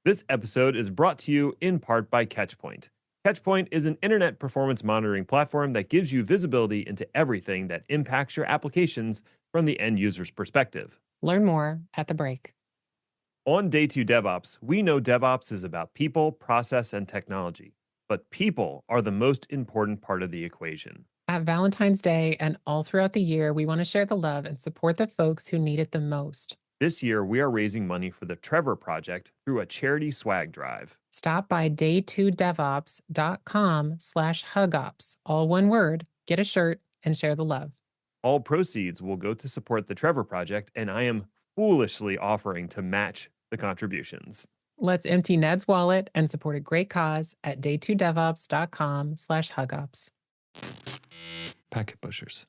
This episode is brought to you in part by Catchpoint. Catchpoint is an internet performance monitoring platform that gives you visibility into everything that impacts your applications from the end user's perspective. Learn more at the break. On Day 2 DevOps, we know DevOps is about people, process, and technology, but people are the most important part of the equation. At Valentine's Day and all throughout the year, we want to share the love and support the folks who need it the most. This year, we are raising money for the Trevor Project through a charity swag drive. Stop by day2devops.com/hugops, all one word, get a shirt, and share the love. All proceeds will go to support the Trevor Project, and I am foolishly offering to match the contributions. Let's empty Ned's wallet and support a great cause at day2devops.com/hugops. Packet pushers.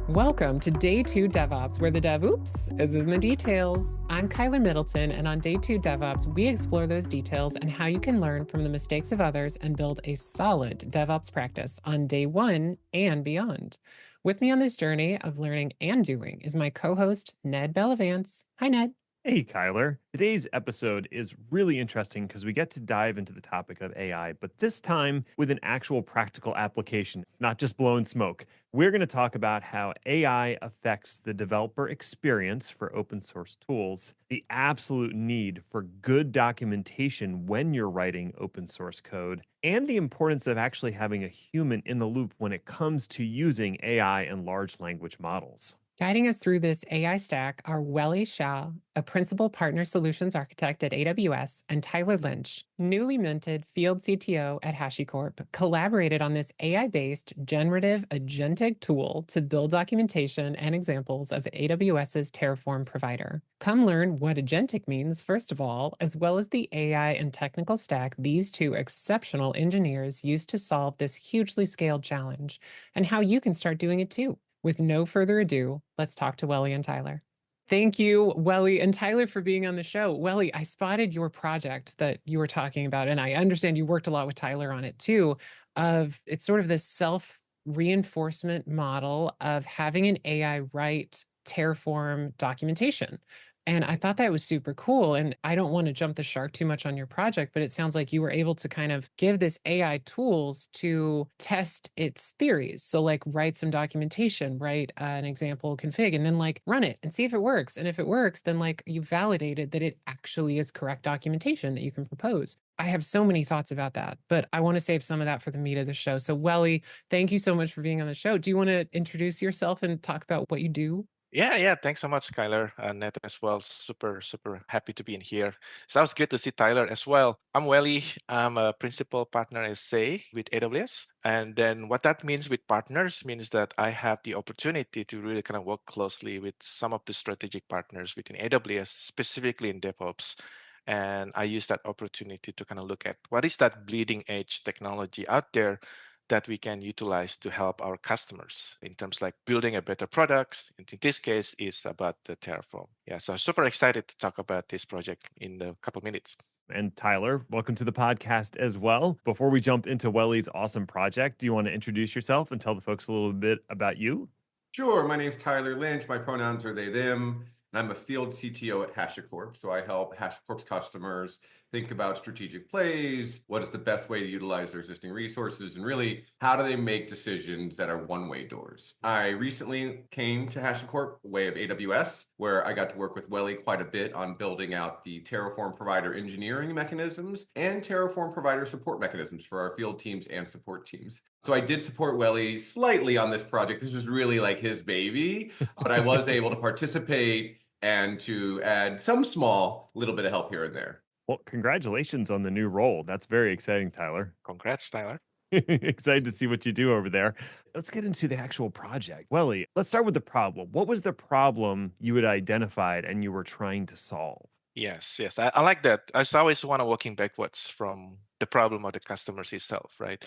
Welcome to Day 2 DevOps, where the dev oops is in the details. I'm Kyler Middleton, and on Day 2 DevOps, we explore those details and how you can learn from the mistakes of others and build a solid DevOps practice on day 1 and beyond. With me on this journey of learning and doing is my co-host, Ned Bellavance. Hi, Ned. Hey, Kyler. Today's episode is really interesting because we get to dive into the topic of AI, but this time with an actual practical application. It's not just blowing smoke. We're going to talk about how AI affects the developer experience for open source tools, the absolute need for good documentation when you're writing open source code, and the importance of actually having a human in the loop when it comes to using AI and large language models. Guiding us through this AI stack are Welly, Siauw, a principal partner solutions architect at AWS, and Tyler Lynch, newly minted field CTO at HashiCorp, collaborated on this AI-based generative agentic tool to build documentation and examples of AWS's Terraform provider. Come learn what agentic means, first of all, as well as the AI and technical stack these two exceptional engineers use to solve this hugely scaled challenge, and how you can start doing it too. With no further ado, let's talk to Welly and Tyler. Thank you, Welly and Tyler, for being on the show. Welly, I spotted your project that you were talking about, and I understand you worked a lot with Tyler on it too, it's sort of this self-reinforcement model of having an AI write Terraform documentation. And I thought that was super cool. And I don't want to jump the shark too much on your project, but it sounds like you were able to kind of give this AI tools to test its theories. So like write some documentation, write an example config, and then like run it and see if it works. And if it works, then like you validated that it actually is correct documentation that you can propose. I have so many thoughts about that, but I want to save some of that for the meat of the show. So Welly, thank you so much for being on the show. Do you want to introduce yourself and talk about what you do? Yeah. Thanks so much, Skylar and Ned as well. Super happy to be in here. Sounds good to see Tyler as well. I'm Welly. I'm a principal partner at Say with AWS. And then what that means with partners means that I have the opportunity to really kind of work closely with some of the strategic partners within AWS, specifically in DevOps. And I use that opportunity to kind of look at what is that bleeding edge technology out there that we can utilize to help our customers in terms like building a better products. In this case, is about the Terraform. Yeah, so super excited to talk about this project in a couple minutes. And Tyler, welcome to the podcast as well. Before we jump into Welly's awesome project, do you want to introduce yourself and tell the folks a little bit about you? Sure. My name's Tyler Lynch. My pronouns are they, them. And I'm a field CTO at HashiCorp. So I help HashiCorp's customers think about strategic plays, what is the best way to utilize their existing resources, and really how do they make decisions that are one-way doors. I recently came to HashiCorp way of AWS, where I got to work with Welly quite a bit on building out the Terraform provider engineering mechanisms and Terraform provider support mechanisms for our field teams and support teams. So I did support Welly slightly on this project. This was really like his baby, but I was able to participate and to add some small little bit of help here and there. Well, congratulations on the new role. That's very exciting, Tyler. Congrats, Tyler. Excited to see what you do over there. Let's get into the actual project. Welly, let's start with the problem. What was the problem you had identified and you were trying to solve? Yes. I like that. I always want to working backwards from the problem of the customers itself, right?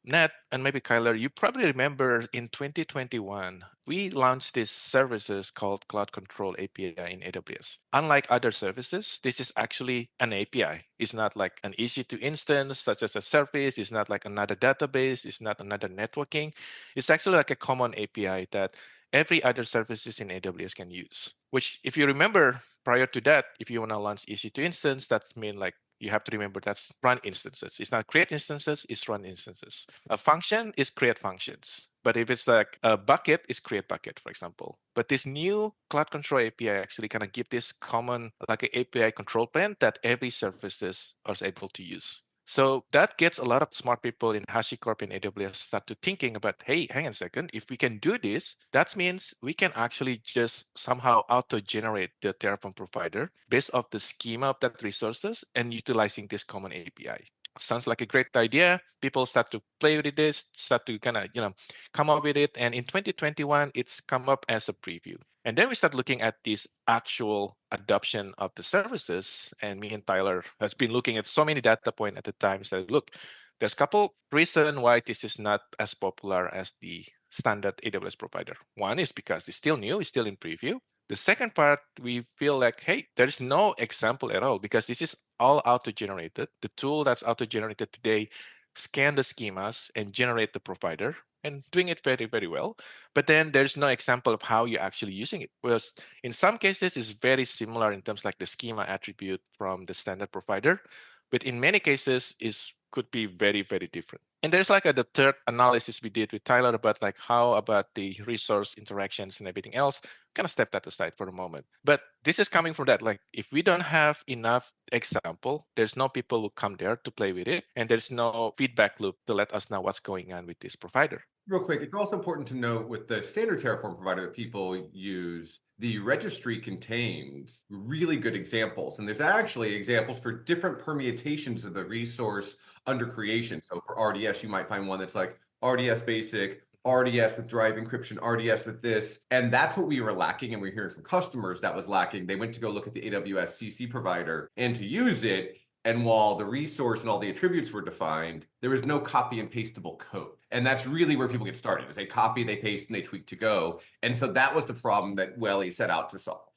Nat and maybe Kyler, you probably remember in 2021, we launched these services called Cloud Control API in AWS. Unlike other services, this is actually an API. It's not like an easy to instance, such as a service. It's not like another database. It's not another networking. It's actually like a common API that every other services in AWS can use. Which, if you remember, prior to that, if you want to launch EC2 instance, that's mean like you have to remember that's run instances. It's not create instances, it's run instances. A function is create functions. But if it's like a bucket, it's create bucket, for example. But this new Cloud Control API actually kind of give this common like an API control plane that every services is able to use. So that gets a lot of smart people in HashiCorp and AWS start to thinking about, hey, hang on a second, if we can do this, that means we can actually just somehow auto-generate the Terraform provider based off the schema of that resources and utilizing this common API. Sounds like a great idea. People start to play with this, start to kind of, come up with it. And in 2021, it's come up as a preview. And then we start looking at this actual adoption of the services. And me and Tyler has been looking at so many data points at the time. So look, there's a couple reasons why this is not as popular as the standard AWS provider. One is because it's still new, it's still in preview. The second part, we feel like, hey, there's no example at all because this is all auto-generated. The tool that's auto-generated today scan the schemas and generate the provider and doing it very, very well. But then there's no example of how you're actually using it. Whereas in some cases, it's very similar in terms like the schema attribute from the standard provider. But in many cases, it could be very, very different. And there's like the third analysis we did with Tyler about like how about the resource interactions and everything else. Kind of step that aside for a moment. But this is coming from that. Like if we don't have enough example, there's no people who come there to play with it. And there's no feedback loop to let us know what's going on with this provider. Real quick, it's also important to note with the standard Terraform provider that people use, the registry contains really good examples. And there's actually examples for different permutations of the resource under creation. So for RDS, you might find one that's like RDS basic, RDS with drive encryption, RDS with this. And that's what we were lacking. And we're hearing from customers that was lacking. They went to go look at the AWS CC provider and to use it. And while the resource and all the attributes were defined, there was no copy and pastable code. And that's really where people get started, is they copy, they paste, and they tweak to go. And so that was the problem that Welly set out to solve.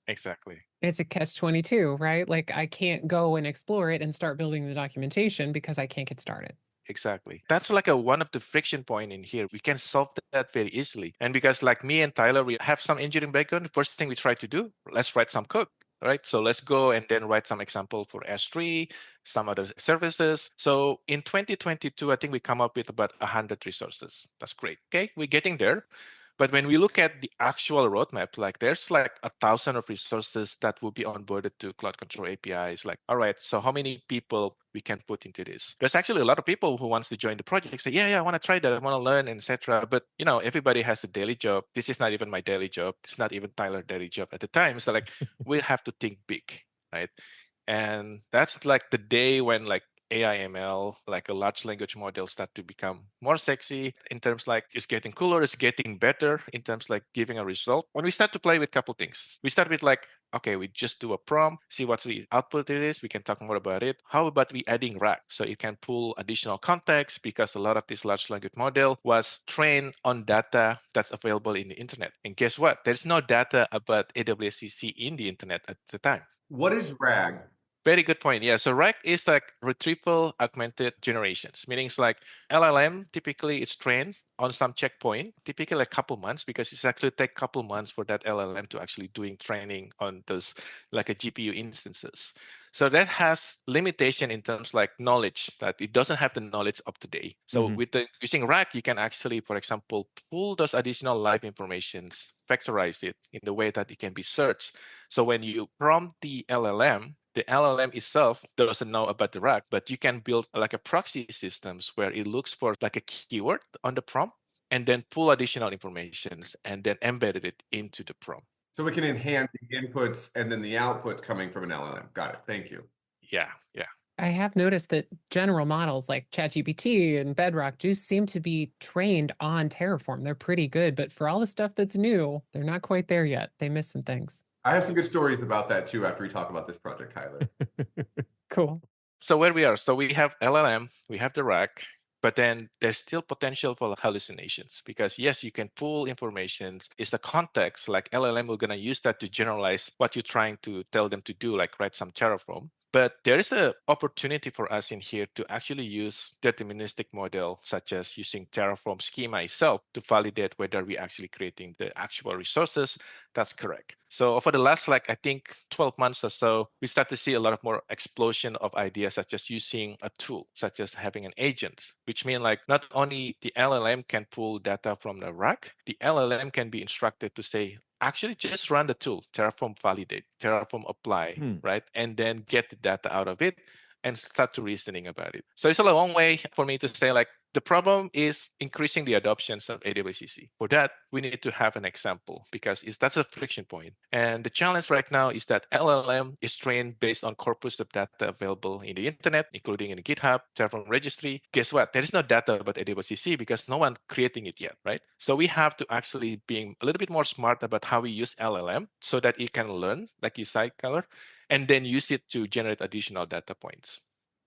Exactly. It's a catch-22, right? Like I can't go and explore it and start building the documentation because I can't get started. Exactly. That's like one of the friction point in here. We can solve that very easily. And because like me and Tyler, we have some engineering background, the first thing we try to do, let's write some code. Right. So let's go and then write some example for S3, some other services. So in 2022, I think we come up with about 100 resources. That's great. Okay, we're getting there. But when we look at the actual roadmap, like there's like 1,000 of resources that will be onboarded to Cloud Control APIs. Like, all right, so how many people we can put into this? There's actually a lot of people who wants to join the project, say, yeah, I want to try that, I want to learn, etc. But everybody has a daily job. This is not even my daily job. It's not even Tyler's daily job at the time. So like, we have to think big, right? And that's like the day when like AI ML, like a large language model, start to become more sexy in terms like it's getting cooler, it's getting better in terms like giving a result. When we start to play with a couple things, we start with like, okay, we just do a prompt, see what's the output it is. We can talk more about it. How about we adding RAG? So it can pull additional context because a lot of this large language model was trained on data that's available in the internet. And guess what? There's no data about AWS CC in the internet at the time. What is RAG? Very good point. Yeah. So RAG is like retrieval augmented generations, meaning it's like LLM typically is trained on some checkpoint, typically a couple months, because it's actually take a couple months for that LLM to actually doing training on those like a GPU instances. So that has limitation in terms like knowledge, that it doesn't have the knowledge up to date. So with using RAG, you can actually, for example, pull those additional live informations, factorize it in the way that it can be searched. So when you prompt the LLM itself doesn't know about the RAG, but you can build like a proxy systems where it looks for like a keyword on the prompt and then pull additional informations and then embedded it into the prompt. So we can enhance the inputs and then the outputs coming from an LLM. Got it. Thank you. Yeah. I have noticed that general models like ChatGPT and Bedrock do seem to be trained on Terraform. They're pretty good, but for all the stuff that's new, they're not quite there yet. They miss some things. I have some good stories about that too after we talk about this project, Tyler. Cool. So where we are, so we have LLM, we have the RAG, but then there's still potential for hallucinations because yes, you can pull information. It's the context, like LLM, we're going to use that to generalize what you're trying to tell them to do, like write some Terraform. But there is an opportunity for us in here to actually use deterministic model, such as using Terraform schema itself to validate whether we're actually creating the actual resources that's correct. So for the last, I think 12 months or so, we start to see a lot of more explosion of ideas, such as using a tool, such as having an agent, which means not only the LLM can pull data from the rack, the LLM can be instructed to say, actually just run the tool, Terraform validate, Terraform apply, right? And then get the data out of it and start to reasoning about it. So it's a long way for me to say the problem is increasing the adoptions of AWS CC. For that, we need to have an example because that's a friction point. And the challenge right now is that LLM is trained based on corpus of data available in the internet, including in the GitHub, Terraform registry. Guess what? There is no data about AWS CC because no one creating it yet, right? So we have to actually being a little bit more smart about how we use LLM so that it can learn, like you said, Color, and then use it to generate additional data points.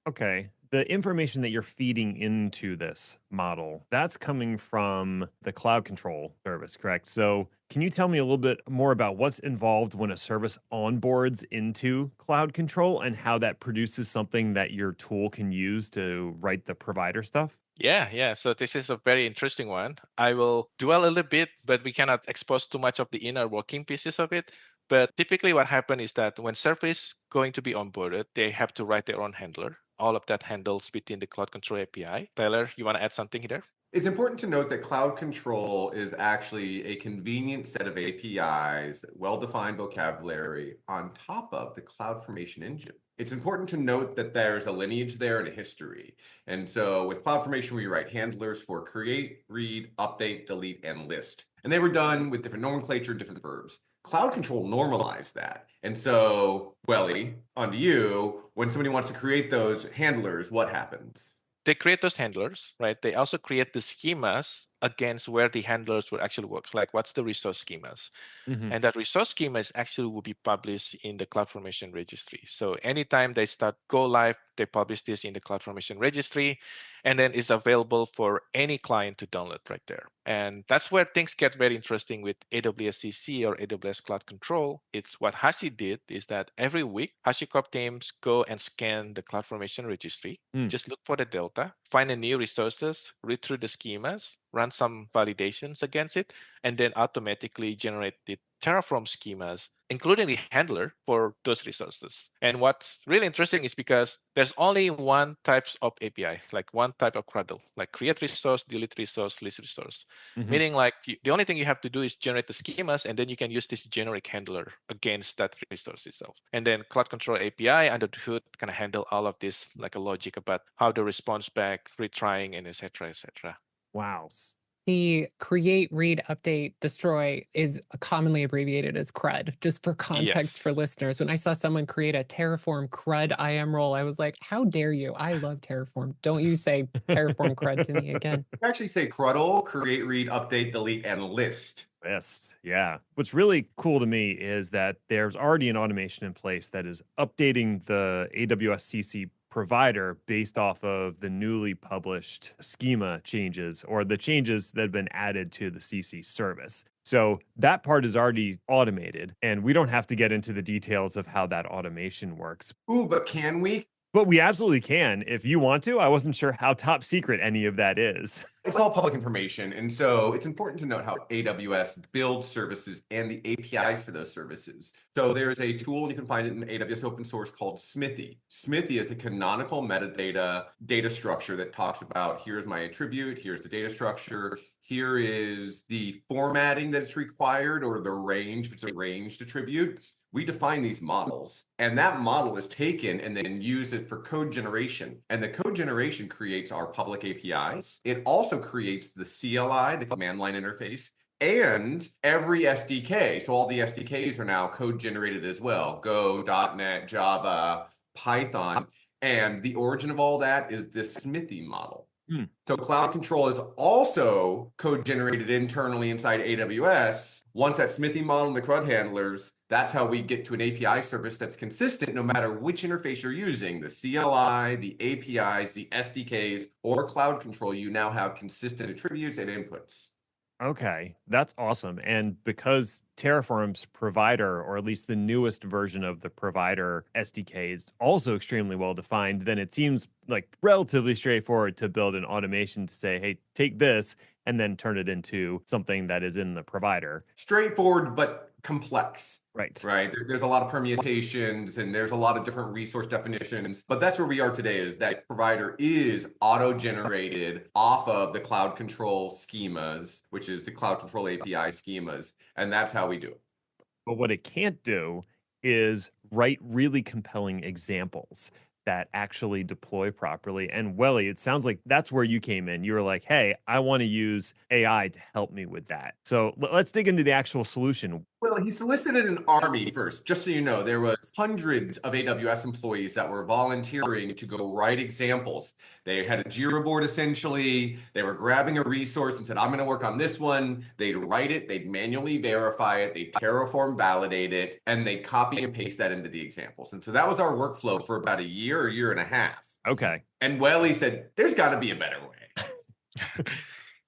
Okay. The information that you're feeding into this model, that's coming from the cloud control service, correct? So can you tell me a little bit more about what's involved when a service onboards into cloud control and how that produces something that your tool can use to write the provider stuff? Yeah. So this is a very interesting one. I will dwell a little bit, but we cannot expose too much of the inner working pieces of it. But typically what happens is that when service going to be onboarded, they have to write their own handler. All of that handles within the Cloud Control API. Tyler, you want to add something here? It's important to note that Cloud Control is actually a convenient set of APIs, well-defined vocabulary on top of the CloudFormation engine. It's important to note that there's a lineage there and a history. And so with CloudFormation, we write handlers for create, read, update, delete, and list. And they were done with different nomenclature, different verbs. Cloud Control normalized that. And so, Welly, onto you, when somebody wants to create those handlers, what happens? They create those handlers, right? They also create the schemas against where the handlers will actually work, like what's the resource schemas. And that resource schema is actually will be published in the CloudFormation registry. So anytime they start go live, they publish this in the CloudFormation registry, and then it's available for any client to download right there. And that's where things get very interesting with AWS CC or AWS Cloud Control. It's what Hashi did is that every week, HashiCorp teams go and scan the CloudFormation registry, just look for the delta, find the new resources, read through the schemas, run some validations against it, and then automatically generate the Terraform schemas, including the handler for those resources. And what's really interesting is because there's only one types of API, like one type of CRUDL, like create resource, delete resource, list resource. Meaning the only thing you have to do is generate the schemas, and then you can use this generic handler against that resource itself. And then Cloud Control API under the hood kind of handle all of this like a logic about how the response back, retrying, and et cetera, et cetera. Wow. The create, read, update, destroy is commonly abbreviated as CRUD, just for context for listeners. When I saw someone create a Terraform CRUD IAM role, I was like, how dare you? I love Terraform. Don't you say Terraform CRUD to me again. You actually say CRUDL, create, read, update, delete, and list. List, yeah. What's really cool to me is that there's already an automation in place that is updating the AWS CC provider based off of the newly published schema changes or the changes that have been added to the CC service. So that part is already automated, and we don't have to get into the details of how that automation works. Ooh, but can we? But we absolutely can if you want to. I wasn't sure how top secret any of that is. It's all public information. And so it's important to note how AWS builds services and the APIs for those services. So there's a tool, and you can find it in AWS open source, called Smithy. Smithy is a canonical metadata data structure that talks about here's my attribute, here's the data structure, here is the formatting that's required or the range, if it's a ranged attribute. We define these models, and that model is taken and then used it for code generation. And the code generation creates our public APIs. It also creates the CLI, the command line interface, and every SDK. So all the SDKs are now code generated as well. Go, .NET, Java, Python. And the origin of all that is this Smithy model. So Cloud Control is also code generated internally inside AWS. Once that Smithy model and the CRUD handlers, that's how we get to an API service that's consistent no matter which interface you're using, the CLI, the APIs, the SDKs, or Cloud Control, you now have consistent attributes and inputs. Okay, that's awesome. And because Terraform's provider, or at least the newest version of the provider SDK, is also extremely well defined, then it seems like relatively straightforward to build an automation to say, hey, take this and then turn it into something that is in the provider. Straightforward, but complex. Right. Right. There's a lot of permutations and there's a lot of different resource definitions. But that's where we are today, is that provider is auto-generated off of the cloud control schemas, which is the cloud control API schemas. And that's how we do it. But what it can't do is write really compelling examples that actually deploy properly. And Welly, it sounds like that's where you came in. You were like, hey, I want to use AI to help me with that. So let's dig into the actual solution. Well, he solicited an army first. Just so you know, there was hundreds of AWS employees that were volunteering to go write examples. They had a Jira board, essentially. They were grabbing a resource and said, I'm going to work on this one. They'd write it, they'd manually verify it, they'd Terraform validate it, and they'd copy and paste that into the examples. And so that was our workflow for about a year and a half. Okay. And Welly said, there's got to be a better way.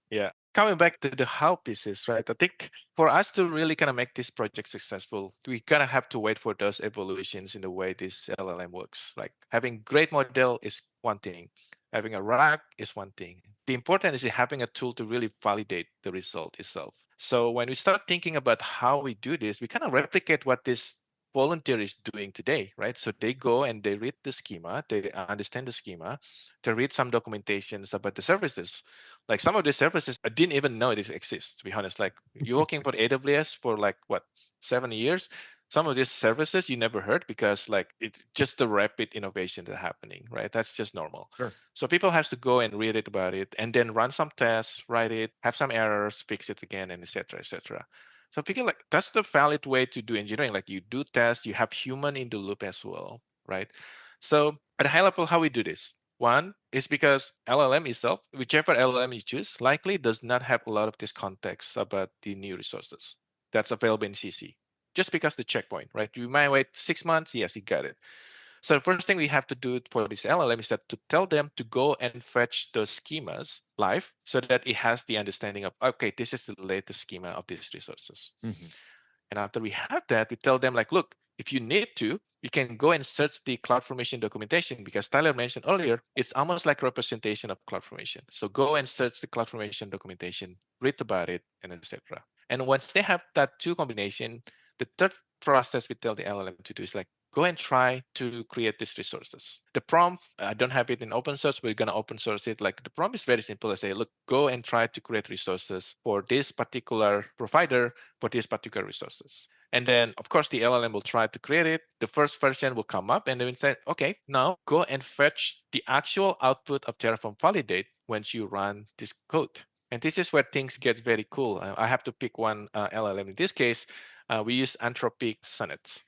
Yeah. Coming back to the how pieces, right? I think for us to really kind of make this project successful, we kind of have to wait for those evolutions in the way this LLM works. Like having great model is one thing, having a RAG is one thing. The important is having a tool to really validate the result itself. So when we start thinking about how we do this, we kind of replicate what this volunteer is doing today, right? So they go and they read the schema, they understand the schema, they read some documentations about the services. Like some of the services I didn't even know it exists, to be honest. Like you're working for AWS for like what, 7 years? Some of these services you never heard because like it's just the rapid innovation that's happening, right? That's just normal. Sure. So people have to go and read it about it and then run some tests, write it, have some errors, fix it again, and etc. etc. So I figure like that's the valid way to do engineering. Like you do tests, you have human in the loop as well, right? So at a high level, how we do this? One is because LLM itself, whichever LLM you choose, likely does not have a lot of this context about the new resources that's available in CC. Just because the checkpoint, right? You might wait 6 months. Yes, you got it. So the first thing we have to do for this LLM is that to tell them to go and fetch those schemas live so that it has the understanding of, okay, this is the latest schema of these resources. Mm-hmm. And after we have that, we tell them like, look, if you need to, you can go and search the CloudFormation documentation because Tyler mentioned earlier, it's almost like representation of CloudFormation. So go and search the CloudFormation documentation, read about it, and etc. And once they have that two combination, the third process we tell the LLM to do is like, go and try to create these resources. The prompt, I don't have it in open source, but we're going to open source it. Like the prompt is very simple. I say, look, go and try to create resources for this particular provider for these particular resources. And then, of course, the LLM will try to create it. The first version will come up and then we say, okay, now go and fetch the actual output of Terraform validate once you run this code. And this is where things get very cool. I have to pick one LLM. In this case, we use Anthropic Sonnet.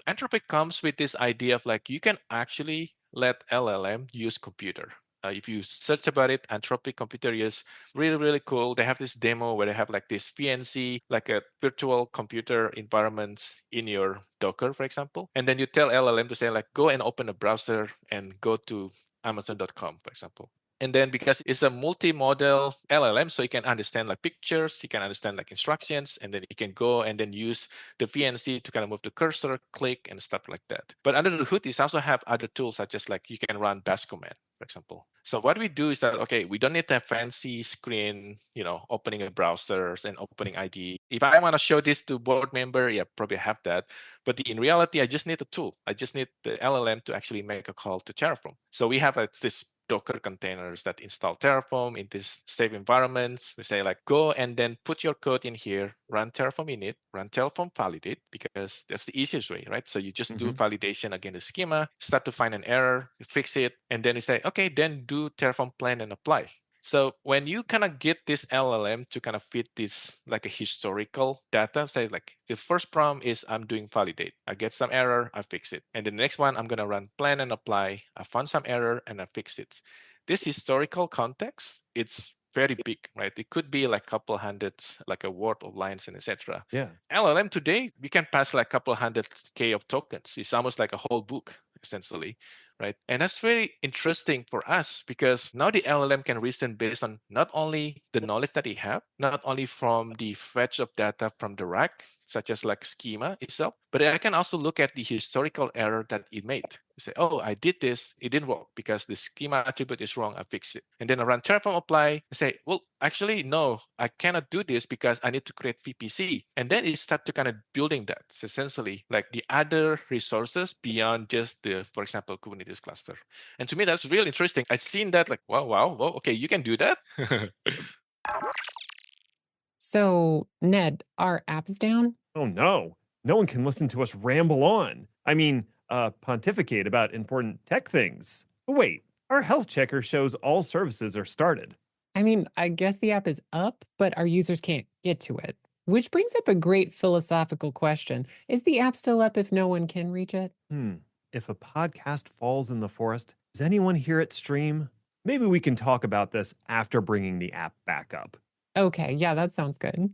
Anthropic comes with this idea of like you can actually let LLM use computer. If you search about it, Anthropic computer is really, really cool. They have this demo where they have like this VNC, like a virtual computer environment in your Docker, for example. And then you tell LLM to say like, go and open a browser and go to Amazon.com, for example. And then because it's a multi-model LLM, so you can understand like pictures, you can understand like instructions, and then you can go and then use the VNC to kind of move the cursor, click, and stuff like that. But under the hood, it also have other tools such as like you can run bash command, for example. So what we do is that, okay, we don't need that fancy screen, opening a browser and opening IDE. If I want to show this to board member, yeah, probably have that. But in reality, I just need a tool. I just need the LLM to actually make a call to Terraform. So we have this Docker containers that install Terraform in these safe environments. We say like, go and then put your code in here, run Terraform init, run Terraform validate, because that's the easiest way, right? So you just do validation against the schema, start to find an error, you fix it, and then you say, okay, then do Terraform plan and apply. So when you kind of get this LLM to kind of fit this like a historical data, say like the first prompt is I'm doing validate. I get some error, I fix it. And the next one, I'm going to run plan and apply. I found some error and I fixed it. This historical context, it's very big, right? It could be like a couple hundreds, like a word of lines and etc. Yeah. LLM today, we can pass like a couple hundred K of tokens. It's almost like a whole book, essentially. right? And that's very interesting for us because now the LLM can reason based on not only the knowledge that they have, not only from the fetch of data from the rack, such as like schema itself, but I can also look at the historical error that it made. Say, oh, I did this, it didn't work because the schema attribute is wrong, I fix it. And then I run Terraform apply and say, well, actually, no, I cannot do this because I need to create VPC. And then it start to kind of building that. It's essentially like the other resources beyond just the, for example, Kubernetes cluster. And to me, that's really interesting. I've seen that like, wow, okay, you can do that. So, Ned, our app is down? Oh no, no one can listen to us ramble on. I mean, pontificate about important tech things. But wait, our health checker shows all services are started. I mean, I guess the app is up, but our users can't get to it. Which brings up a great philosophical question. Is the app still up if no one can reach it? If a podcast falls in the forest, does anyone hear it stream? Maybe we can talk about this after bringing the app back up. Okay, yeah, that sounds good.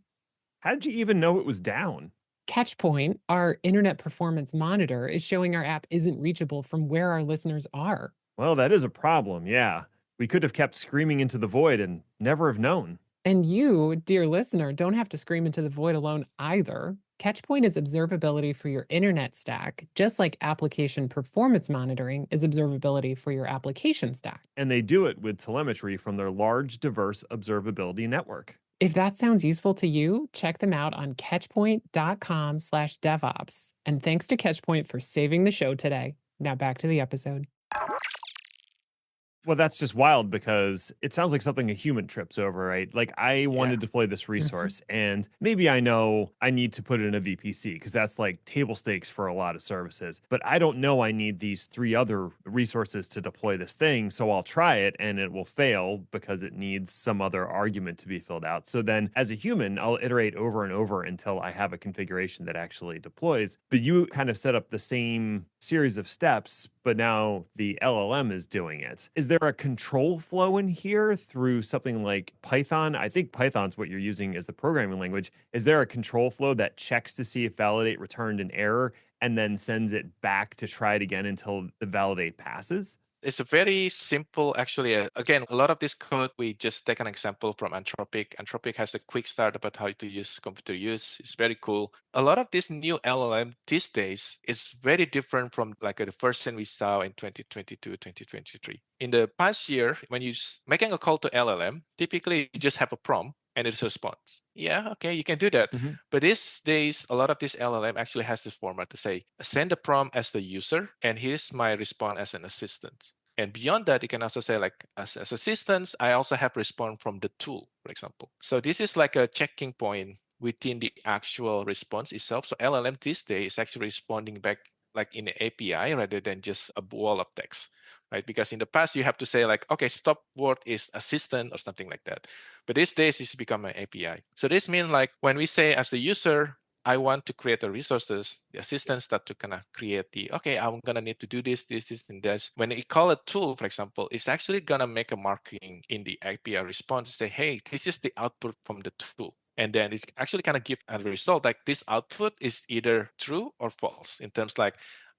How did you even know it was down? Catchpoint, our internet performance monitor, is showing our app isn't reachable from where our listeners are. Well, that is a problem, yeah. We could have kept screaming into the void and never have known. And you, dear listener, don't have to scream into the void alone either. Catchpoint is observability for your internet stack, just like application performance monitoring is observability for your application stack. And they do it with telemetry from their large, diverse observability network. If that sounds useful to you, check them out on catchpoint.com/DevOps. And thanks to Catchpoint for saving the show today. Now back to the episode. Well, that's just wild because it sounds like something a human trips over, right? Like I want to deploy this resource and maybe I know I need to put it in a VPC because that's like table stakes for a lot of services. But I don't know I need these three other resources to deploy this thing. So I'll try it and it will fail because it needs some other argument to be filled out. So then as a human, I'll iterate over and over until I have a configuration that actually deploys. But you kind of set up the same series of steps, but now the LLM is doing it. Is there a control flow in here through something like Python? I think Python's what you're using as the programming language. Is there a control flow that checks to see if validate returned an error and then sends it back to try it again until the validate passes? It's a very simple, actually. Again, a lot of this code, we just take an example from Anthropic. Anthropic has a quick start about how to use computer use. It's very cool. A lot of this new LLM these days is very different from like the first one we saw in 2022, 2023. In the past year, when you're making a call to LLM, typically you just have a prompt and it responds. Yeah, okay, you can do that. But these days, a lot of this LLM actually has this format to say, send a prompt as the user, and here's my response as an assistant. And beyond that, you can also say like, as assistants, I also have response from the tool, for example. So this is like a checking point within the actual response itself. So LLM these days is actually responding back like in the API rather than just a wall of text, right? Because in the past, you have to say like, okay, stop word is assistant or something like that. But these days, it's become an API. So this means like when we say as the user, I want to create the resources, the assistants start to kind of create the, okay, I'm going to need to do this, and this. When you call a tool, for example, it's actually going to make a marking in the API response to say, hey, this is the output from the tool. And then it's actually kind of give a result like this output is either true or false in terms like,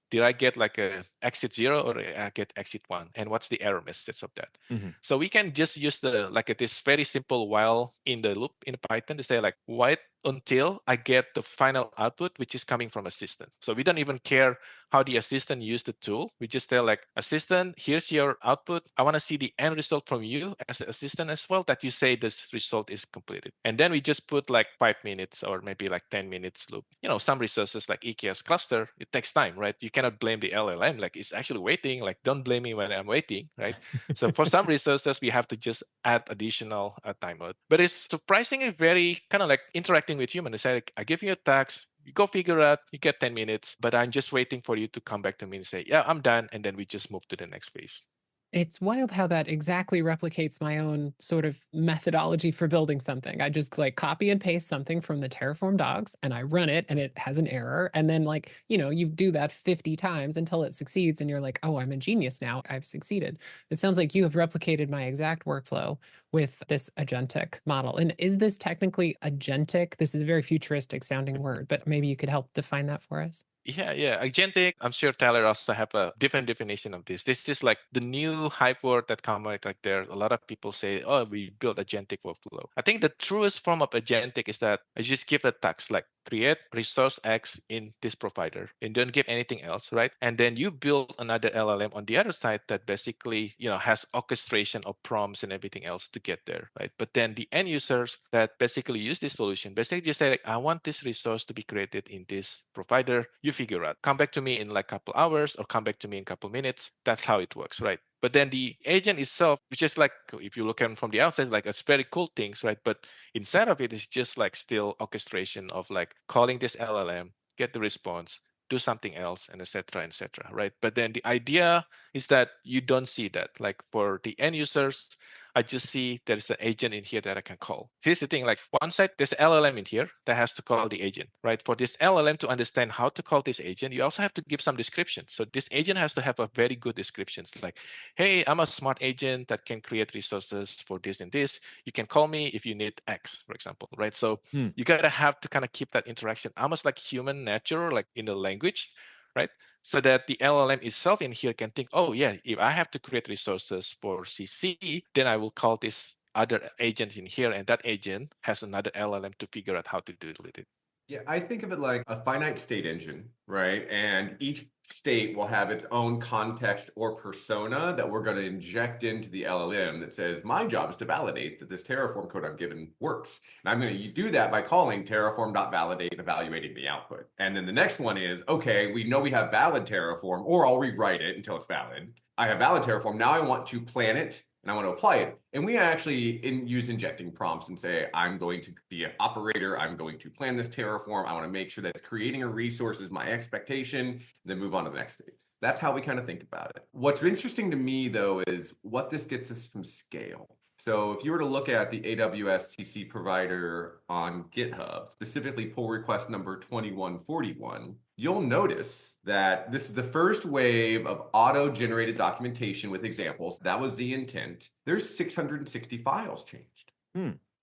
did I get like a exit 0 or I get exit 1? And what's the error message of that? So we can just use the like this very simple while in the loop in Python to say like wait until I get the final output, which is coming from assistant. So we don't even care how the assistant used the tool. We just tell like assistant, here's your output. I want to see the end result from you as an assistant as well, that you say this result is completed. And then we just put like 5 minutes or maybe like 10 minutes loop. You know, some resources like EKS cluster, it takes time, right? You cannot blame the LLM, like it's actually waiting, like don't blame me when I'm waiting, right? So for some resources, we have to just add additional timeout. But it's surprisingly very kind of like interacting with human. It's like, I give you a task, you go figure out, you get 10 minutes, but I'm just waiting for you to come back to me and say, yeah, I'm done. And then we just move to the next phase. It's wild how that exactly replicates my own sort of methodology for building something. I just like copy and paste something from the Terraform docs and I run it and it has an error. And then like, you know, you do that 50 times until it succeeds and you're like, oh, I'm a genius now. I've succeeded. It sounds like you have replicated my exact workflow with this agentic model? And is this technically agentic? This is a very futuristic sounding word, but maybe you could help define that for us. Yeah. Agentic, I'm sure Tyler also have a different definition of this. This is like the new hype word that come out like there. A lot of people say, oh, we built agentic workflow. I think the truest form of agentic is that I just give a task like create resource X in this provider and don't give anything else, right? And then you build another LLM on the other side that basically, has orchestration of prompts and everything else to get there, right? But then the end users that basically use this solution basically just say, like, I want this resource to be created in this provider. You figure out, come back to me in like a couple hours or come back to me in a couple minutes. That's how it works, right? But then the agent itself, which is like, if you look at it from the outside, like it's very cool things, right? But inside of it is just like still orchestration of like calling this LLM, get the response, do something else, and et cetera, right? But then the idea is that you don't see that. Like for the end users, I just see there's an agent in here that I can call. Here's the thing, like one side, there's an LLM in here that has to call the agent, right? For this LLM to understand how to call this agent, you also have to give some description. So this agent has to have a very good descriptions like, hey, I'm a smart agent that can create resources for this and this. You can call me if you need X, for example, right? So you gotta have to kind of keep that interaction almost like human nature, like in the language, right? So that the LLM itself in here can think, oh yeah, if I have to create resources for CC, then I will call this other agent in here, and that agent has another LLM to figure out how to do it with it. Yeah, I think of it like a finite state engine, right? And each state will have its own context or persona that we're going to inject into the LLM that says, my job is to validate that this Terraform code I've given works. And I'm going to do that by calling terraform.validate and evaluating the output. And then the next one is, okay, we know we have valid Terraform, or I'll rewrite it until it's valid. I have valid Terraform. Now I want to plan it and I want to apply it. And we actually use injecting prompts and say, I'm going to be an operator. I'm going to plan this Terraform. I want to make sure that creating a resource is my expectation, and then move on to the next stage. That's how we kind of think about it. What's interesting to me, though, is what this gets us from scale. So if you were to look at the AWS TC provider on GitHub, specifically pull request number 2141, you'll notice that this is the first wave of auto-generated documentation with examples. That was the intent. There's 660 files changed.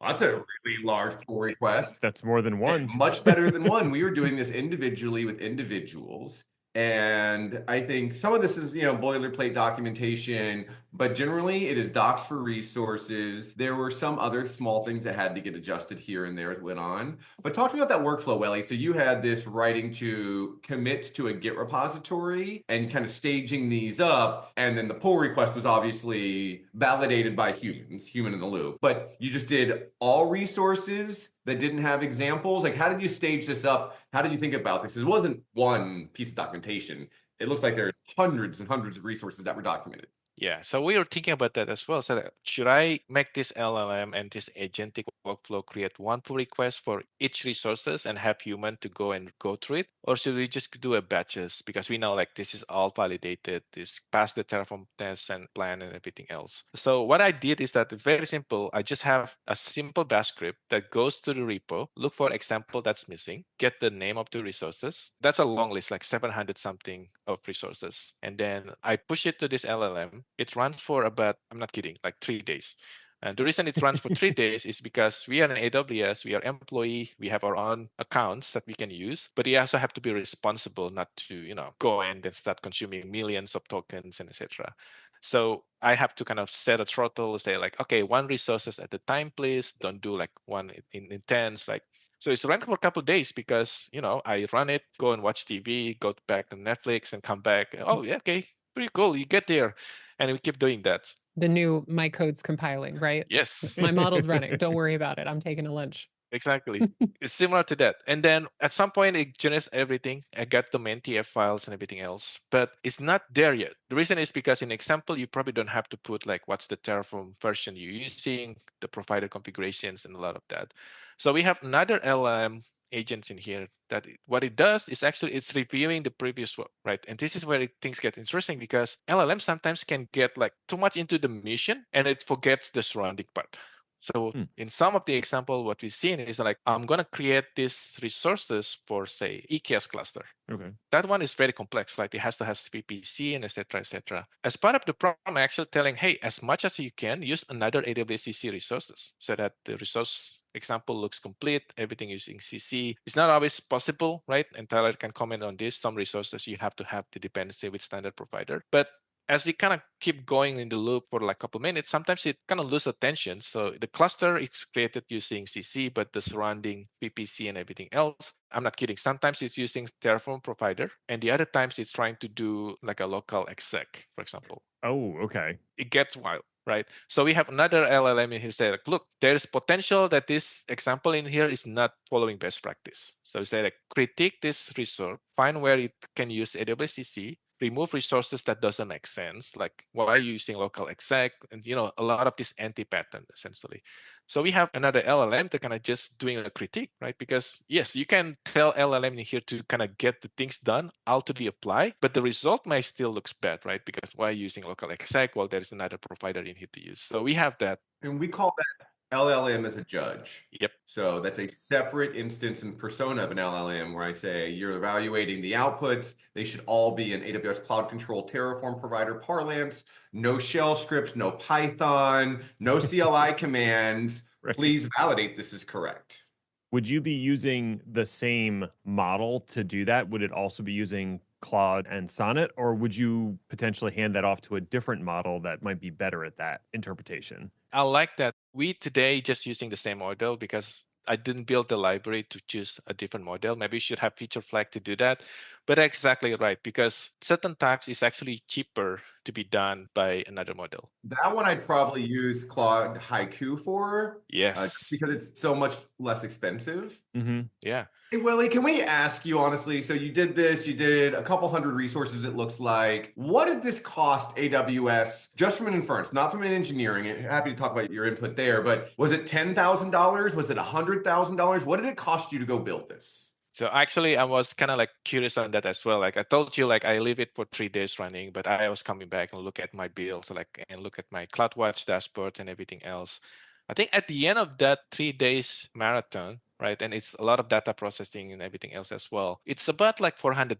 That's a really large pull request. That's more than one. And much better than one. We were doing this individually with individuals. And I think some of this is, boilerplate documentation, but generally it is docs for resources. There were some other small things that had to get adjusted here and there as it went on. But talk to me about that workflow, Welly. So you had this writing to commit to a Git repository and kind of staging these up. And then the pull request was obviously validated by humans, human in the loop. But you just did all resources that didn't have examples? Like, how did you stage this up? How did you think about this? It wasn't one piece of documentation. It looks like there's hundreds and hundreds of resources that were documented. Yeah, so we were thinking about that as well. So should I make this LLM and this agentic workflow create one pull request for each resources and have human to go through it? Or should we just do a batches? Because we know like this is all validated, this passed the Terraform test and plan and everything else. So what I did is that very simple. I just have a simple bash script that goes to the repo, look for example that's missing, get the name of the resources. That's a long list, like 700 something of resources. And then I push it to this LLM. It runs for about, I'm not kidding, like 3 days. And the reason it runs for 3 days is because we are an AWS, we are employee, we have our own accounts that we can use, but we also have to be responsible not to, go and then start consuming millions of tokens and etc. So I have to kind of set a throttle, say like, okay, one resources at a time, please. Don't do like one in tens, like. So it's run for a couple of days because, I run it, go and watch TV, go back to Netflix and come back. Oh, yeah, okay, pretty cool. You get there. And we keep doing that. The new my code's compiling, right? Yes. My model's running. Don't worry about it. I'm taking a lunch. Exactly. It's similar to that. And then at some point, it generates everything. I got the main TF files and everything else, but it's not there yet. The reason is because in example, you probably don't have to put like what's the Terraform version you're using, the provider configurations, and a lot of that. So we have another LLM agents in here that what it does is actually it's reviewing the previous one, right? And this is where things get interesting because LLM sometimes can get like too much into the mission and it forgets the surrounding part. So Hmm. in some of the example, what we've seen is like, I'm going to create these resources for, say, EKS cluster. Okay. That one is very complex, like it has to have VPC and et cetera, et cetera. As part of the problem, I'm actually telling, hey, as much as you can, use another AWS CC resources so that the resource example looks complete, everything using CC. It's not always possible, right? And Tyler can comment on this. Some resources you have to have the dependency with standard provider. But as we kind of keep going in the loop for like a couple minutes, sometimes it kind of loses attention. So the cluster is created using CC, but the surrounding VPC and everything else, I'm not kidding. Sometimes it's using Terraform provider, and the other times it's trying to do like a local exec, for example. Oh, okay. It gets wild, right? So we have another LLM in here say, like, look, there's potential that this example in here is not following best practice. So we say, like, critique this resource, find where it can use AWS CC, remove resources that doesn't make sense, like why are you using local exec, and a lot of this anti-pattern essentially. So we have another LLM that kind of just doing a critique, right? Because yes, you can tell LLM in here to kind of get the things done, how to be applied, but the result may still looks bad, right? Because why are you using local exec? Well, there's another provider in here to use. So we have that. And we call that LLM as a judge. Yep. So that's a separate instance and persona of an LLM where I say you're evaluating the outputs. They should all be in AWS Cloud Control Terraform provider parlance, no shell scripts, no Python, no CLI commands. Right. Please validate this is correct. Would you be using the same model to do that? Would it also be using Claude and Sonnet, or would you potentially hand that off to a different model that might be better at that interpretation? I like that. We today just using the same model because I didn't build the library to choose a different model. Maybe you should have feature flag to do that. But exactly right, because certain tasks is actually cheaper to be done by another model. That one I'd probably use Claude Haiku for. Yes. Because it's so much less expensive. Mm-hmm. Yeah. Hey, Willie, can we ask you honestly? So you did this, you did a couple hundred resources, it looks like. What did this cost AWS just from an inference, not from an engineering? Happy to talk about your input there, but was it $10,000? Was it $100,000? What did it cost you to go build this? So actually, I was kind of like curious on that as well. Like I told you, like I leave it for 3 days running, but I was coming back and look at my bills, like and look at my CloudWatch dashboards and everything else. I think at the end of that 3 days marathon, right, and it's a lot of data processing and everything else as well. It's about like $400.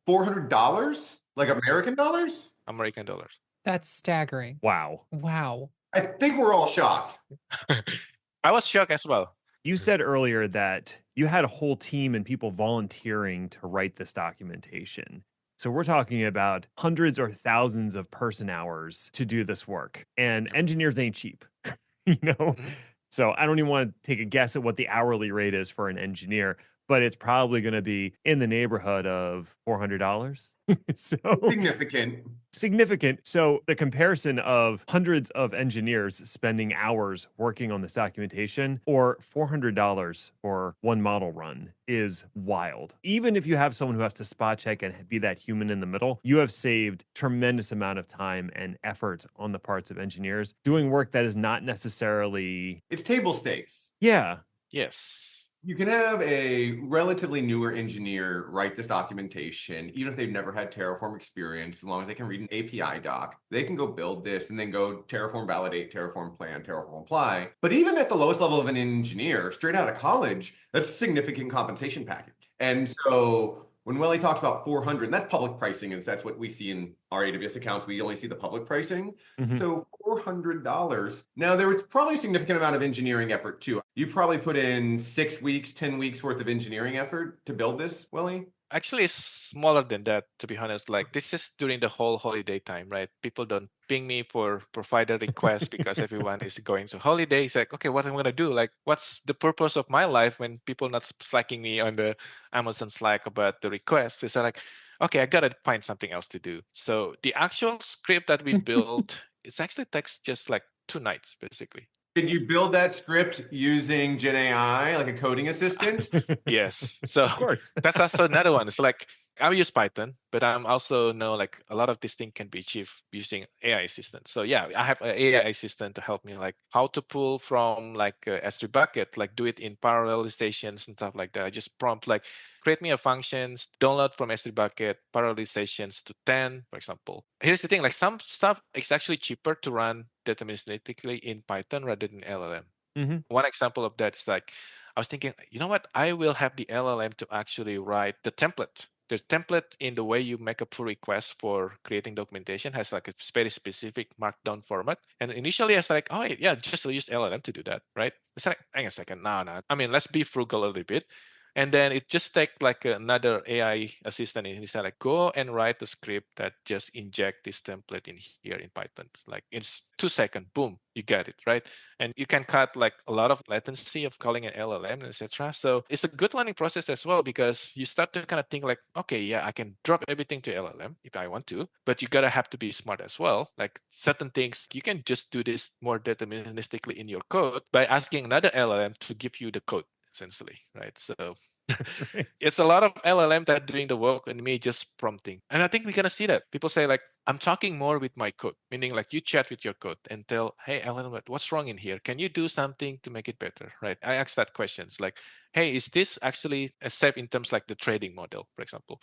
$400? Like American dollars? American dollars. That's staggering. Wow. Wow. I think we're all shocked. I was shocked as well. You said earlier that you had a whole team and people volunteering to write this documentation. So we're talking about hundreds or thousands of person hours to do this work. And engineers ain't cheap, you know? Mm-hmm. So I don't even want to take a guess at what the hourly rate is for an engineer, but it's probably going to be in the neighborhood of $400. So significant. So the comparison of hundreds of engineers spending hours working on this documentation or $400 for one model run is wild. Even if you have someone who has to spot check and be that human in the middle, you have saved tremendous amount of time and effort on the parts of engineers doing work that is not necessarily... It's table stakes. Yeah. Yes. You can have a relatively newer engineer write this documentation, even if they've never had Terraform experience, as long as they can read an API doc, they can go build this and then go Terraform validate, Terraform plan, Terraform apply. But even at the lowest level of an engineer, straight out of college, that's a significant compensation package. And so when Welly talks about 400, and that's public pricing, is that's what we see in our AWS accounts. We only see the public pricing. Mm-hmm. So $400. Now, there was probably a significant amount of engineering effort too. You probably put in 6 weeks, 10 weeks worth of engineering effort to build this, Welly? Actually, it's smaller than that, to be honest. Like this is during the whole holiday time, right? People don't ping me for provider requests because everyone is going to holiday. It's like, okay, what am I gonna do? Like, what's the purpose of my life when people not slacking me on the Amazon Slack about the requests? It's like, okay, I gotta find something else to do. So the actual script that we built, it actually takes just like 2 nights, basically. Did you build that script using Gen AI, like a coding assistant? Yes. So Of course. that's also another one. It's like I use Python, but I'm also know like a lot of this thing can be achieved using AI assistant. So yeah, I have an AI assistant to help me like how to pull from like S3 bucket, like do it in parallelizations and stuff like that. I just prompt like create me a functions, download from S3 bucket, parallelizations to 10, for example. Here's the thing, like some stuff is actually cheaper to run deterministically in Python rather than LLM. Hmm. One example of that is like, I was thinking, you know what? I will have the LLM to actually write the template. The template in the way you make a pull request for creating documentation has like a very specific markdown format. And initially I was like, oh yeah, just use LLM to do that, right? It's like, hang a second, no. I mean, let's be frugal a little bit. And then it just take like another AI assistant and he said like, go and write a script that just inject this template in here in Python. It's like it's 2 seconds, boom, you get it, right? And you can cut like a lot of latency of calling an LLM, etc. So it's a good learning process as well because you start to kind of think like, okay, yeah, I can drop everything to LLM if I want to, but you gotta have to be smart as well. Like certain things, you can just do this more deterministically in your code by asking another LLM to give you the code essentially, right? So Right. it's a lot of LLM that doing the work and me just prompting. And I think we're gonna see that. People say like, I'm talking more with my code, meaning like you chat with your code and tell, hey, LLM, what's wrong in here? Can you do something to make it better? Right? I ask that questions like, hey, is this actually a safe in terms like the trading model, for example?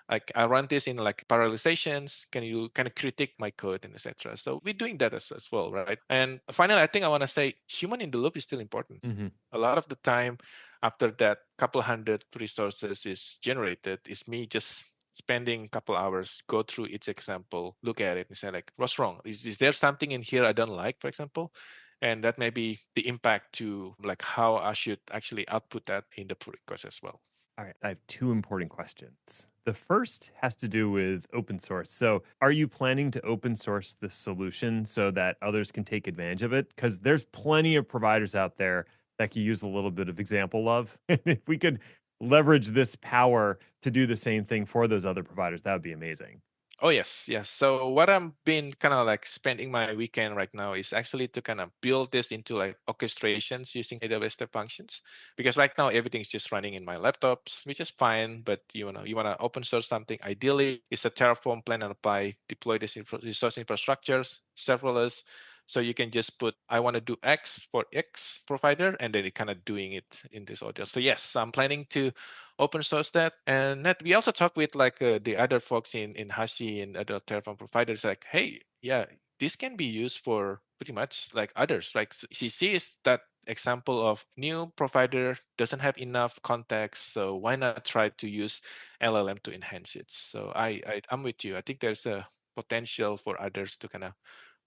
Like I run this in like parallelizations. Can you kind of critique my code and etc. So we're doing that as well, right? And finally, I think I want to say human in the loop is still important. Hmm. A lot of the time, after that couple hundred resources is generated, is me just spending a couple hours, go through each example, look at it, and say like, what's wrong? Is there something in here I don't like, for example? And that may be the impact to like how I should actually output that in the pull request as well. All right, I have two important questions. The first has to do with open source. So, are you planning to open source the solution so that others can take advantage of it? Because there's plenty of providers out there that could use a little bit of example love. And if we could leverage this power to do the same thing for those other providers, that would be amazing. Oh yes. So what I'm been kind of like spending my weekend right now is actually to kind of build this into like orchestrations using AWS Step Functions, because right now everything's just running in my laptops, which is fine. But you wanna open source something. Ideally, it's a Terraform plan and apply, deploy this resource infrastructures, serverless. So you can just put I want to do X for X provider, and then it kind of doing it in this order. So yes, I'm planning to open source that. And that we also talk with like the other folks in Hashi and other Terraform providers, like, hey, yeah, this can be used for pretty much like others. Like CC is that example of new provider doesn't have enough context, so why not try to use LLM to enhance it? So I'm with you. I think there's a potential for others to kind of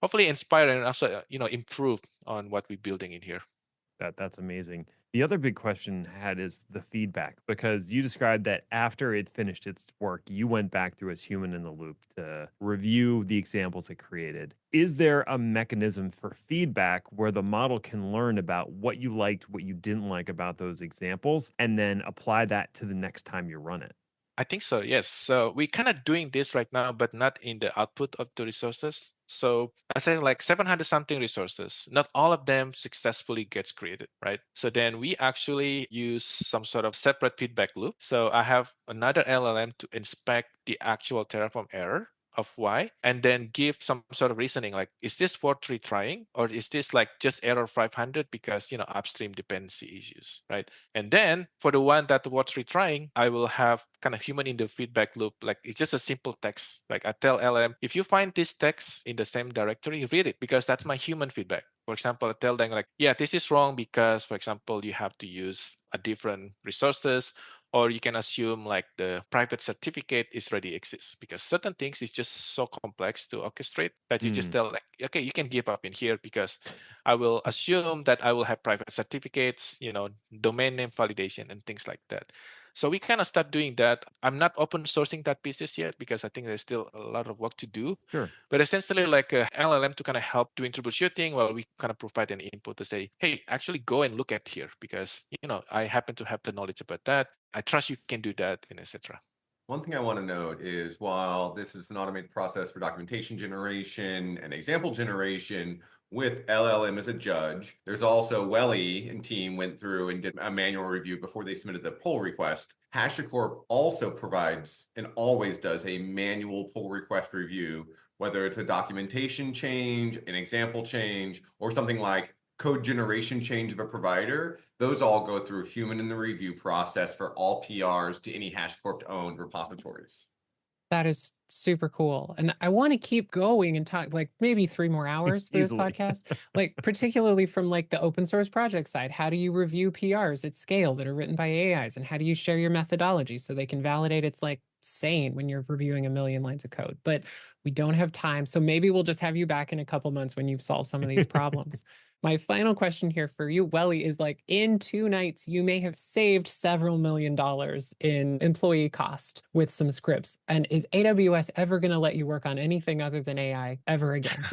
hopefully inspire and also improve on what we're building in here. That's amazing. The other big question had is the feedback because you described that after it finished its work, you went back through as human in the loop to review the examples it created. Is there a mechanism for feedback where the model can learn about what you liked, what you didn't like about those examples, and then apply that to the next time you run it? I think so, yes. So we kind of doing this right now, but not in the output of the resources. So I say like 700 something resources, not all of them successfully gets created, right? So then we actually use some sort of separate feedback loop. So I have another LLM to inspect the actual Terraform error of why, and then give some sort of reasoning like, is this worth retrying? Or is this like just error 500 because, upstream dependency issues, right? And then for the one that was retrying, I will have kind of human in the feedback loop. Like it's just a simple text. Like I tell LM, if you find this text in the same directory, read it because that's my human feedback. For example, I tell them like, yeah, this is wrong because, for example, you have to use a different resources, or you can assume like the private certificate is already exists because certain things is just so complex to orchestrate that you just Hmm. tell like, okay, you can give up in here because I will assume that I will have private certificates, domain name validation and things like that. So we kind of start doing that. I'm not open sourcing that pieces yet because I think there's still a lot of work to do. Sure. But essentially like a LLM to kind of help doing troubleshooting while we kind of provide an input to say, hey, actually go and look at here because, I happen to have the knowledge about that. I trust you can do that and etc. One thing I want to note is while this is an automated process for documentation generation and example generation with LLM as a judge, there's also Welly and team went through and did a manual review before they submitted the pull request. HashiCorp also provides and always does a manual pull request review, whether it's a documentation change, an example change, or something like code generation change of a provider. Those all go through human in the review process for all PRs to any HashiCorp owned repositories. That is super cool. And I want to keep going and talk like maybe 3 more hours for this Easily. podcast, like particularly from like the open source project side. How do you review PRs at scale that are written by AIs? And how do you share your methodology so they can validate it's like sane when you're reviewing a million lines of code? But we don't have time. So maybe we'll just have you back in a couple months when you've solved some of these problems. My final question here for you, Welly, is like in 2 nights, you may have saved several $1 million in employee cost with some scripts. And is AWS ever going to let you work on anything other than AI ever again?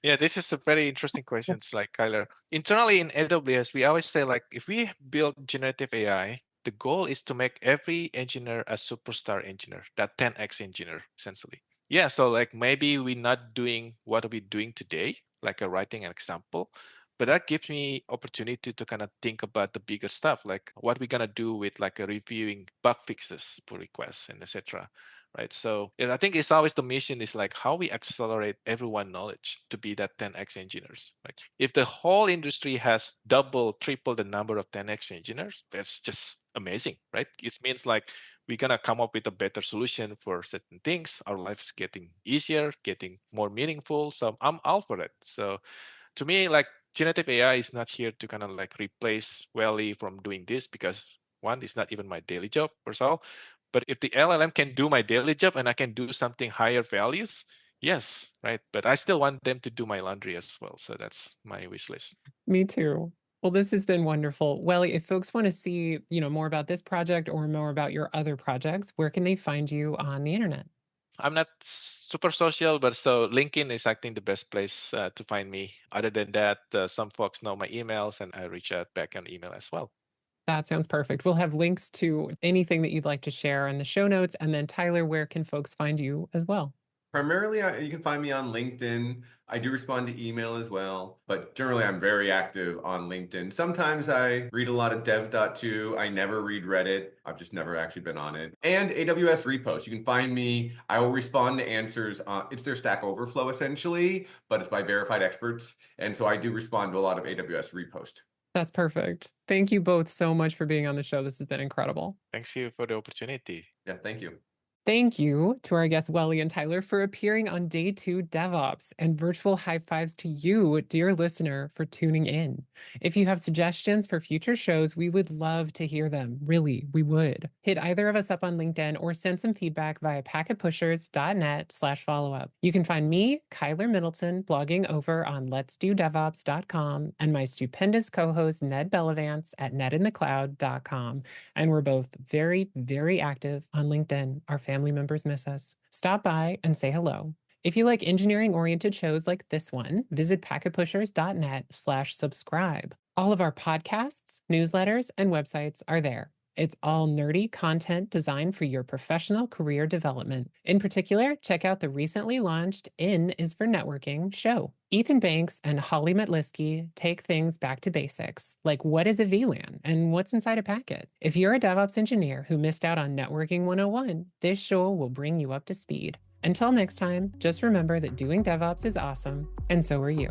Yeah, this is a very interesting question, like Kyler. Internally in AWS, we always say like if we build generative AI, the goal is to make every engineer a superstar engineer, that 10x engineer, essentially. Yeah, so like maybe we're not doing what we're doing today, like a writing an example, but that gives me opportunity to kind of think about the bigger stuff, like what we're gonna do with like a reviewing bug fixes, pull requests, and etc. Right. So I think it's always the mission is like how we accelerate everyone knowledge to be that 10x engineers. Like if the whole industry has double, triple the number of 10x engineers, that's just amazing, right? It means like we're gonna come up with a better solution for certain things. Our life is getting easier, getting more meaningful. So I'm all for it. So to me, like generative AI is not here to kind of like replace Welly from doing this because one, it's not even my daily job or so. But if the LLM can do my daily job and I can do something higher values, yes, right. But I still want them to do my laundry as well. So that's my wish list. Me too. Well, this has been wonderful. Welly, if folks want to see, more about this project or more about your other projects, where can they find you on the internet? I'm not super social, but so LinkedIn is I think the best place to find me. Other than that, some folks know my emails and I reach out back on email as well. That sounds perfect. We'll have links to anything that you'd like to share in the show notes. And then, Tyler, where can folks find you as well? Primarily, you can find me on LinkedIn. I do respond to email as well, but generally I'm very active on LinkedIn. Sometimes I read a lot of dev.to. I never read Reddit. I've just never actually been on it. And AWS repos. You can find me. I will respond to answers. It's their Stack Overflow essentially, but it's by verified experts. And so I do respond to a lot of AWS repost. That's perfect. Thank you both so much for being on the show. This has been incredible. Thanks you for the opportunity. Yeah, thank you. Thank you to our guests, Welly and Tyler, for appearing on Day 2 DevOps, and virtual high fives to you, dear listener, for tuning in. If you have suggestions for future shows, we would love to hear them. Really, we would. Hit either of us up on LinkedIn or send some feedback via packetpushers.net/follow-up. You can find me, Kyler Middleton, blogging over on letsdodevops.com, and my stupendous co-host, Ned Bellavance, at nedinthecloud.com. And we're both very, very active on LinkedIn. Our family members miss us. Stop by and say hello. If you like engineering-oriented shows like this one, visit packetpushers.net/subscribe. All of our podcasts, newsletters, and websites are there. It's all nerdy content designed for your professional career development. In particular, check out the recently launched In is for Networking show. Ethan Banks and Holly Metlisky take things back to basics, like what is a VLAN and what's inside a packet. If you're a DevOps engineer who missed out on Networking 101, this show will bring you up to speed. Until next time, just remember that doing DevOps is awesome, and so are you.